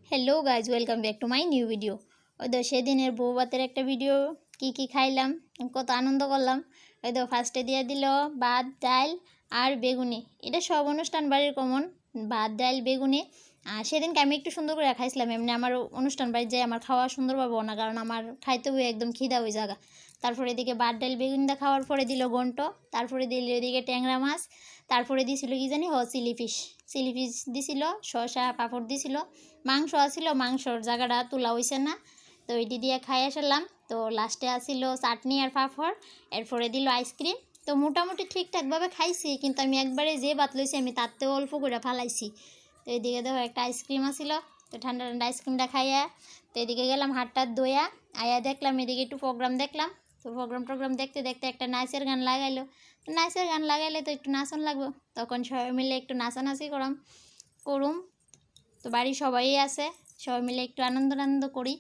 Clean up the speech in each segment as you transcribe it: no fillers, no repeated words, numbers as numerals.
Hello guys, welcome back to my new video. ওই তো সেদিনের বউ ভাতের একটা ভিডিও, কি খাইলাম, কত আনন্দ করলাম। ওই তো ফার্স্টে দিয়ে দিল ভাত, ডাল আর বেগুনি। এটা সব অনুষ্ঠান বাড়ির কমন, ভাত, ডাল, বেগুনি। আর সেদিনকে আমি একটু সুন্দর করে খাইছিলাম। এমনি আমার অনুষ্ঠান বাড়ি যে আমার খাওয়া সুন্দর পাবো না, কারণ আমার খাইতে হয়ে একদম খিদা হয়ে জায়গা। তারপরে এদিকে ভাত, ডাল, বেগুনিটা খাওয়ার পরে দিল ঘন্ট, তারপরে দিল এদিকে ট্যাংরা মাছ, তারপরে দিছিল কি জানি চিলি ফিশ দিছিল, শসা পাঁপড় দিছিল, মাংস আসিল, মাংসর জায়গাটা তোলা হয়েছে না, তো এটি দিয়ে খাই আসলাম। তো লাস্টে আসিল চাটনি আর পাঁপড়, এরপরে দিল আইসক্রিম। তো মোটামুটি ঠিকঠাকভাবে খাইছি, কিন্তু আমি একবারে যে ভাত লইছি আমি তাতেও অল্প করে ফালাইছি। তো এদিকে দেখো একটা আইসক্রিম আসিল, তো ঠান্ডা ঠান্ডা আইসক্রিমটা খাইয়া তো এদিকে গেলাম হাতটা দইয়া আয়া, দেখলাম এদিকে একটু প্রোগ্রাম দেখলাম। তো প্রোগ্রাম দেখতে দেখতে একটা নাচের গান লাগাইলো। তো নাচের গান লাগাইলে তো একটু নাচন লাগবো, তখন সবাই মিলে একটু নাচানাচি করুম। তো বাড়ির সবাই আছে, সবাই মিলে একটু আনন্দ করি।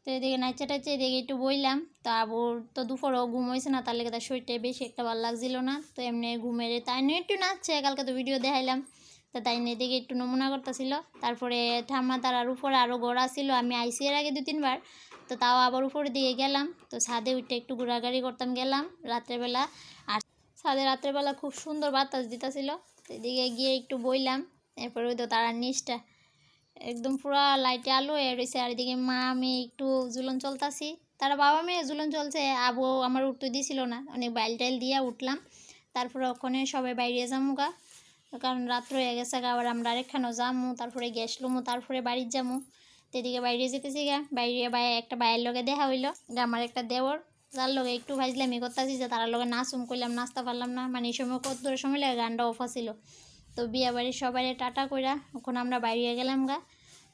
তো এদিকে নাচা টাচা এদিকে একটু বইলাম। তো আবুর তো দুপুরও ঘুম হয়েছে না, তার লেগে তার শরীরটা বেশি একটা ভালো লাগছিল না। তো এমনি ঘুমের তাই নিয়ে একটু নাচছে, কালকে তো ভিডিও দেখাইলাম। তো তাই নিয়ে এদিকে একটু নমুনা করতেছিল। তারপরে ঠাম্মা তার উপরে আরও ঘোরা ছিল, আমি আইসি এর আগে 2-3 বার। তো তাও আবার উপরের দিকে গেলাম, তো ছাদে উঠে একটু ঘোরাঘুরি করতাম গেলাম রাত্রেবেলা। আর ছাদে রাত্রেবেলা খুব সুন্দর বাতাস দিতেছিল। তো এদিকে গিয়ে একটু বইলাম। এরপরে ওই তো তারা নিচটা একদম পুরা লাইটে আলো রয়েছে, আর এদিকে মা আমি একটু ঝুলন চলতাছি। তারা বাবা মেয়ে ঝুলন চলছে, আবু আমার উঠতে দিছিল না, অনেক বাইল টাইল দিয়ে উঠলাম। তারপরে ওখানে সবাই বাইরে যামু গা, কারণ রাত্র হয়ে গেছে গা, আবার আমরা আরেকখানেও যামু, তারপরে গ্যাস লমু, তারপরে বাড়ির যামু। তো এদিকে বাইরে যেতেছি গা, বাইরে একটা বাইয়ের লগে দেখা হইলো, এটা আমার একটা দেওর, যার লগে একটু ভাজলামি করতেছি যে তার লগে নাচুম, করলাম নাচতে পারলাম না, মানে এই সময় কত দূরের সময় লাগে, গানটা অফ ছিল। তো বিয়া বাড়ির সবাই টাটা কইরা ওখানে আমরা বাইরে গেলাম গা।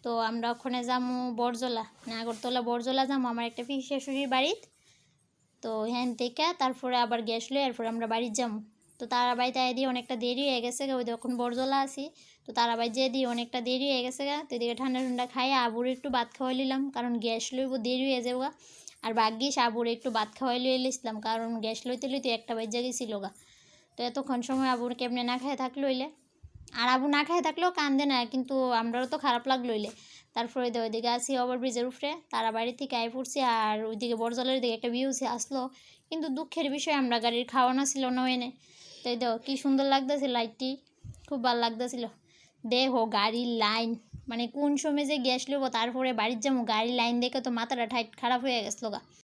তো আমরা ওখানে যামু বরজলা, নাগরতলা বরজলা যামু আমার একটা পিসি শাশুড়ির বাড়িত। তো হ্যান থেকে তারপরে আবার গ্যাস লই, এরপরে আমরা বাড়ির যামু। তো তারা বাড়িতে দিয়ে অনেকটা দেরি হয়ে গেছে গা, ওই তখন বরজলা আছি। তো তারা বাড়ি যেয়ে দিয়ে অনেকটা দেরি হয়ে গেছে গা। তো এদিকে ঠান্ডা ঠান্ডা খাই আবুর একটু ভাত খাওয়াই নিলাম, কারণ গ্যাস লইব দেরি হয়ে যাবো গা। আর ভাগ্যিস আবুর একটু ভাত খাওয়াই লইলাম, কারণ গ্যাস লইতে লইতে একটা বাজে গেছিল গা। তো এতক্ষণ সময় আবুর কেমনে না খায় থাকলো হইলে, আর আবু না খায় থাকলেও কান্দে না, কিন্তু আমরাও তো খারাপ লাগলো হইলে। তারপরে ওইদিকে আসি ওভারব্রিজের উপরে, তারা বাড়ি থেকে আই পড়ছি, আর ওইদিকে বরজলের দিকে একটা বিউসি আসলো, কিন্তু দুঃখের বিষয় আমরা গাড়ির খাওয়ানো ছিল না এনে। তো এই দেখো কী সুন্দর লাগতেছে লাইটটি, খুব ভালো লাগতেছিল। দেখো গাড়ির লাইন, মানে কোন সময় যে গ্যাস লইব তারপরে বাড়ির যাবো, গাড়ির লাইন দেখে তো মাথাটা খারাপ হয়ে গেছিলো গা।